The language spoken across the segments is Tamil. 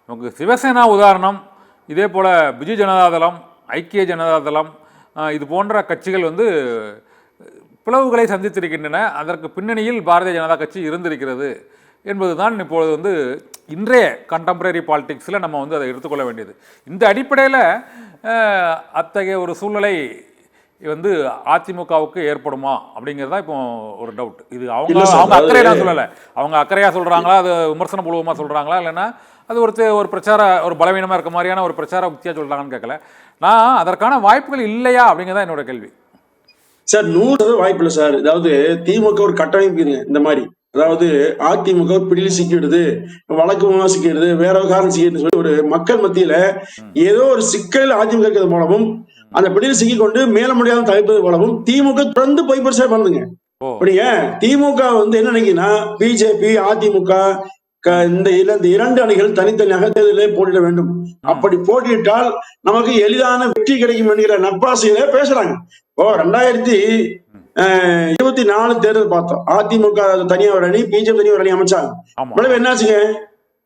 நமக்கு சிவசேனா உதாரணம், இதே போல் பிஜு ஜனதாதளம், ஐக்கிய ஜனதாதளம் இது போன்ற கட்சிகள் வந்து பிளவுகளை சந்தித்திருக்கின்றன. அதற்கு பின்னணியில் பாரதிய ஜனதா கட்சி இருந்திருக்கிறது என்பதுதான் இப்பொழுது வந்து இன்றைய கண்டெம்பரரி பாலிடிக்ஸில் நம்ம வந்து அதை எடுத்துக்கொள்ள வேண்டியது. இந்த அடிப்படையில் அத்தகைய ஒரு சூழ்நிலை வந்து அதிமுகவுக்கு ஏற்படுமா அப்படிங்கிறது தான் இப்போ ஒரு டவுட். இது அவங்க அக்கறையாக நான் சொல்லலை, அவங்க அக்கறையாக சொல்கிறாங்களா, அது விமர்சன பூர்வமாக சொல்கிறாங்களா, இல்லைன்னா அது ஒரு பிரச்சார ஒரு பலவீனமாக இருக்க மாதிரியான ஒரு பிரச்சார உத்தியாக சொல்கிறாங்கன்னு கேட்கல. நான் அதற்கான வாய்ப்புகள் இல்லையா அப்படிங்கிறதான் என்னோட கேள்வி. சார் 100% வாய்ப்பு இல்லை சார். அதாவது திமுக ஒரு கட்டமைப்பு இந்த மாதிரி, அதாவது அதிமுக பிடியில் சிக்கிடுது, வழக்கு மூலமா சிக்கிடுது, வேற ஒரு காரணம் சிக்கிடுது சொல்லி ஒரு மக்கள் மத்தியில ஏதோ ஒரு சிக்கல் அதிமுக இருக்கிறது மூலமும் அந்த பிடியில் சிக்கி கொண்டு மேல முடியாத தவிர்ப்பது மூலமும் திமுக தொடர்ந்து போய் பெருசா பண்ணுங்க. அப்படிங்க திமுக வந்து என்ன நினைக்கிறீங்கன்னா, பிஜேபி அதிமுக இந்த இரண்டு அணிகள் தனித்தனியாக தேர்தலில் போட்டியிட வேண்டும். அப்படி போட்டியிட்டால் நமக்கு எளிதான வெற்றி கிடைக்கும் என்கிற நப்பாசையில பேசுறாங்க. இப்போ 2024 தேர்தல் பார்த்தோம். அதிமுக தனியா ஒரு அணி, பிஜேபி தனியா ஒரு அணி அமைச்சாங்க. என்னாச்சுங்க,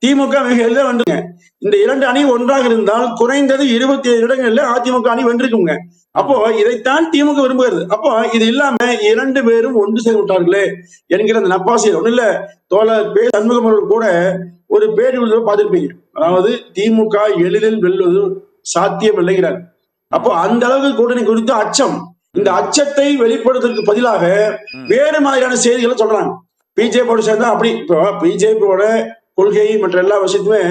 திமுக மிக எளிதா வென்றுங்க. இந்த இரண்டு அணி ஒன்றாக இருந்தால் குறைந்தது 27 இடங்கள்ல அதிமுக அணி வென்றிருக்குங்க. அப்போ இதைத்தான் திமுக விரும்புகிறது. அப்போ இது இல்லாம 2 பேரும் ஒன்று சேர்ந்து விட்டார்களே என்கிற அந்த நப்பாசியர் ஒண்ணு இல்ல. தோழர் சண்முகம் அவர்கள் கூட ஒரு பேட்டி பார்த்திருப்பீங்க. அதாவது திமுக எளிதில் வெல்வது சாத்தியம் இல்லைங்கிறார். அப்போ அந்த அளவுக்கு கூட்டணி குறித்து அச்சம், இந்த அச்சத்தை வெளிப்படுத்துவதற்கு பதிலாக வேறு மாதிரியான செய்திகளை சொல்றாங்க. பிஜேபியோட சேர்ந்தா அப்படி, இப்போ பிஜேபியோட கொள்கை மற்ற எல்லா விஷயத்துமே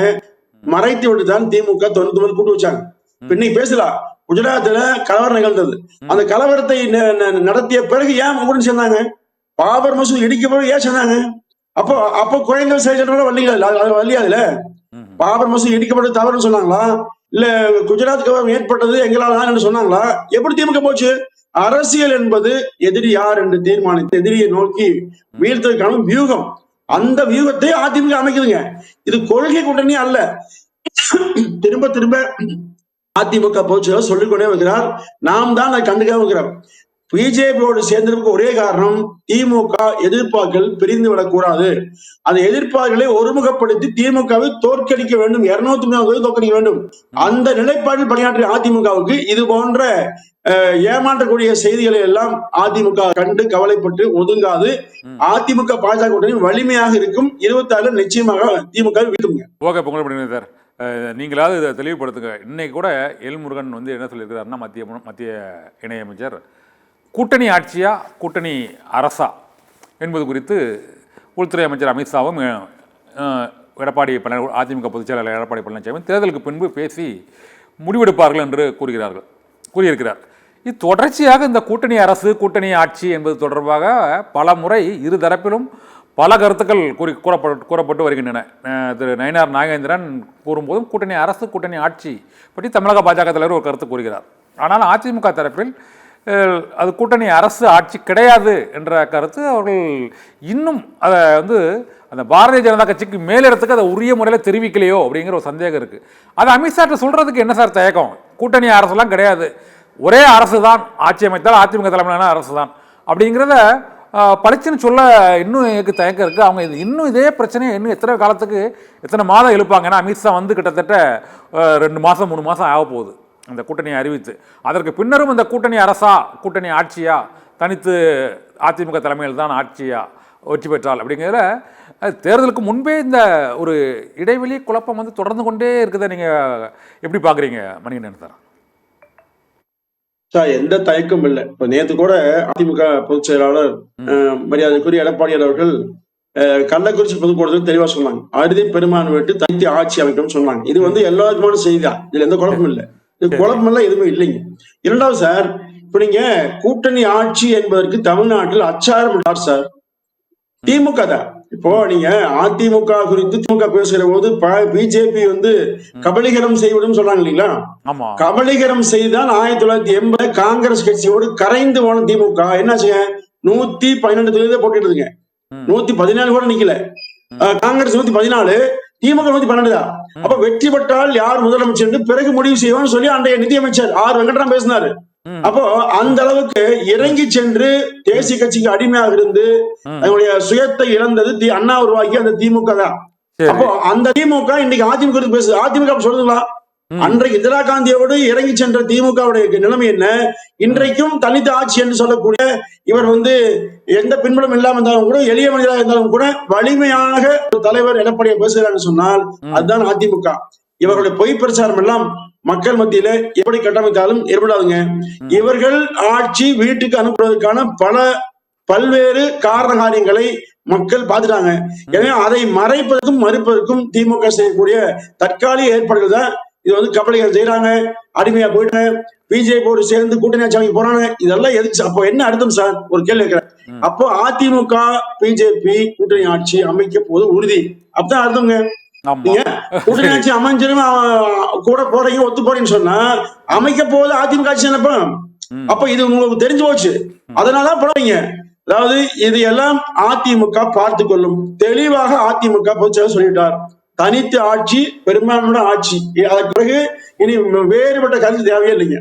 மறைத்து விட்டுதான் திமுக 99 கூட்டு வச்சாங்க. இன்னைக்கு பேசலாம், குஜராத்ல கலவரம் நிகழ்ந்தது. அந்த கலவரத்தை நடத்திய பிறகு ஏன் கூட்டணி சேர்ந்தாங்க? பாபர் மசூதி இடிக்க பிறகு ஏன் சேர்ந்தாங்க? அப்போ குறைந்த வள்ளியாதுல பாபர் மசூதி இடிக்கப்பட்டது தவறுன்னு சொன்னாங்களா, இல்ல குஜராத் கலவரம் ஏற்பட்டது எங்களால் தான் என்று சொன்னாங்களா? எப்படி திமுக போச்சு? அரசியல் என்பது எதிரி யார் என்று தீர்மானித்து எதிரியை நோக்கி வீழ்த்ததுக்கான வியூகம், அந்த வியூகத்தை அதிமுக அமைக்குதுங்க. இது கொள்கை கூட்டணி அல்ல. திரும்ப திரும்ப அதிமுக போச்சு சொல்லிக்கொண்டே வைக்கிறார். நாம் தான் அதை கண்டுக்காம இருக்கிறோம். பிஜேபியோடு சேர்ந்திருக்க ஒரே காரணம், திமுக எதிர்ப்பார்கள் பிரிந்து விடக்கூடாது, அந்த எதிர்ப்பார்களை ஒருமுகப்படுத்தி திமுகவை தோற்கடிக்க வேண்டும், 230 தோற்கடிக்க வேண்டும். அந்த நிலைப்பாட்டில் பணியாற்றிய அதிமுகவுக்கு இது போன்ற ஏமாற்றக்கூடிய செய்திகளை எல்லாம் அதிமுக கண்டு கவலைப்பட்டு ஒதுங்காது. அதிமுக பாஜக கூட்டணி வலிமையாக இருக்கும். 26 நிச்சயமாக திமுக வீட்டுங்க. ஓகே, பொங்கல் சார், நீங்களாவது இதை தெளிவுபடுத்துங்க. இன்னைக்கு கூட எல் முருகன் வந்து என்ன சொல்லியிருக்கிறாருன்னா, மத்திய இணையமைச்சர் கூட்டணி ஆட்சியா கூட்டணி அரசா என்பது குறித்து உள்துறை அமைச்சர் அமித்ஷாவும் அதிமுக பொதுச் செயலாளர் எடப்பாடி பழனிசாமியும் தேர்தலுக்கு பின்பு பேசி முடிவெடுப்பார்கள் என்று கூறியிருக்கிறார். இது தொடர்ச்சியாக இந்த கூட்டணி அரசு கூட்டணி ஆட்சி என்பது தொடர்பாக பல முறை இரு தரப்பிலும் பல கருத்துக்கள் கூறப்பட்டு வருகின்றன. திரு நயினார் நாகேந்திரன் கூறும்போதும் கூட்டணி அரசு கூட்டணி ஆட்சி பற்றி தமிழக பாஜக தலைவர் ஒரு கருத்து கூறுகிறார். ஆனால் அதிமுக தரப்பில் அது கூட்டணி அரசு ஆட்சி கிடையாது என்ற கருத்து அவர்கள் இன்னும் அதை வந்து அந்த பாரதிய ஜனதா கட்சிக்கு மேலிடத்துக்கு அதை உரிய முறையில் தெரிவிக்கலையோ அப்படிங்கிற ஒரு சந்தேகம் இருக்குது. அது அமித்ஷாட்ட சொல்கிறதுக்கு என்ன சார் தயக்கம்? கூட்டணி அரசுலாம் கிடையாது, ஒரே அரசு தான் ஆட்சி அமைத்தால் அதிமுக தலைமையிலான அரசு தான் அப்படிங்கிறத பளிச்சுன்னு சொல்ல இன்னும் எனக்கு தயக்கம் இருக்குது. அவங்க இன்னும் இதே பிரச்சனையை இன்னும் எத்தனை காலத்துக்கு எத்தனை மாதம் எழுப்பாங்க? ஏன்னா அமித்ஷா வந்து கிட்டத்தட்ட 2 மாதம் 3 மாதம் ஆக போகுது அந்த கூட்டணியை அறிவித்து. அதற்கு பின்னரும் இந்த கூட்டணி அரசா கூட்டணி ஆட்சியா தனித்து அதிமுக தலைமையில் தான் ஆட்சியா வெற்றி பெற்றால் அப்படிங்கிற தேர்தலுக்கு முன்பே இந்த ஒரு இடைவெளி குழப்பம் வந்து தொடர்ந்து கொண்டே இருக்குதை நீங்கள் எப்படி பார்க்குறீங்க மணிகண்டன் சார்? எந்த தயக்கம் இல்லை. இப்ப நேற்று கூட அதிமுக பொதுச் செயலாளர் மரியாதைக்குரிய எடப்பாடி அவர்கள் கள்ளக்குறிச்சி பொதுக்கூட்டத்தில் தெளிவா சொன்னாங்க, அறுதி பெரும்பான்மை விட்டு தனித்து ஆட்சி அமைக்கணும்னு சொன்னாங்க. இது வந்து எல்லாருக்குமான செய்திதான், இதுல எந்த குழப்பமும் இல்லை. இது குழப்பம் எல்லாம் எதுவுமே இல்லைங்க. இரண்டாவது சார், இப்ப நீங்க கூட்டணி ஆட்சி என்பதற்கு தமிழ்நாட்டில் அச்சாரம் சார் திமுக தான். இப்போ நீங்க அதிமுக குறித்து திமுக பேசுகிற போது பிஜேபி வந்து கபலீகரம் செய்விடும் சொல்றாங்க இல்லைங்களா? கபலீகரம் செய்தான் 1980 காங்கிரஸ் கட்சியோடு கரைந்து போன திமுக என்னாச்சு, 112 தொகுதியை போட்டிடுதுங்க. 117 கூட நிக்கல. காங்கிரஸ் 114, திமுக 112 தான். அப்ப வெற்றி பெற்றால் யார் முதலமைச்சர் என்று பிறகு முடிவு செய்வோம்னு சொல்லி அன்றைய நிதியமைச்சர் ஆர் வெங்கட்ராமன் பேசினாரு. அப்போ அந்த அளவுக்கு இறங்கி சென்று தேசிய கட்சிக்கு அடிமையாக இருந்து தன்னுடைய சுயத்தை இழந்தது அண்ணா உருவாக்கி அந்த திமுக தான். சரி. அப்போ அந்த திமுக இன்னைக்கு அதிமுக குறித்து பேசுது. அதிமுக அப்படி சொல்லுங்களா? அன்றைக்கு இந்திரா காந்தியோடு இறங்கி சென்ற திமுகவுடைய நிலைமை என்ன? இன்றைக்கும் தலித் ஆட்சி என்று சொல்லக்கூடிய இவர் எந்த பின்புலம் இல்லாம இருந்தாலும் கூட, எளிய மனிதராக இருந்தாலும் கூட வலிமையாக ஒரு தலைவர் எடப்பாடியை பேசுகிறார் சொன்னால் அதுதான் அதிமுக. இவர்களுடைய பொய் பிரச்சாரம் எல்லாம் மக்கள் மத்தியில எப்படி கட்டமைத்தாலும் ஏற்படாதுங்க. இவர்கள் ஆட்சி வீட்டுக்கு அனுப்புவதற்கான பல்வேறு காரண காரியங்களை மக்கள் பார்த்துட்டாங்க. எனவே அதை மறைப்பதற்கும் மறுப்பதற்கும் திமுக செய்யக்கூடிய தற்காலிக ஏற்பாடுகள் தான். இது கபலிகள் செய்யறாங்க, அடிமையா போயிட்டாங்க, பிஜேபியோடு சேர்ந்து கூட்டணி ஆட்சி போறாங்க. இதெல்லாம் எதுக்கு? அப்போ என்ன அர்த்தம் சார்? ஒரு கேள்வி இருக்கிறேன். அப்போ அதிமுக பிஜேபி கூட்டணி ஆட்சி அமைக்க போது உறுதி, அப்பதான் அர்த்தங்க. நீங்க கூட்டணி ஆட்சி அமைஞ்சிரும் கூட போறீங்க, ஒத்து போறீங்கன்னு சொன்னா அமைக்க போது அதிமுக ஆட்சி நினைப்ப. அப்ப இது உங்களுக்கு தெரிஞ்சு போச்சு, அதனாலதான் போறீங்க. அதாவது இது எல்லாம் அதிமுக பார்த்து கொள்ளும். தெளிவாக அதிமுக பொதுச்செயலாளர் சொல்லிட்டார், தனித்து ஆட்சி பெரும்பான்மையான ஆட்சி. அதற்கு பிறகு இனி வேறுபட்ட கருத்து தேவையே இல்லைங்க.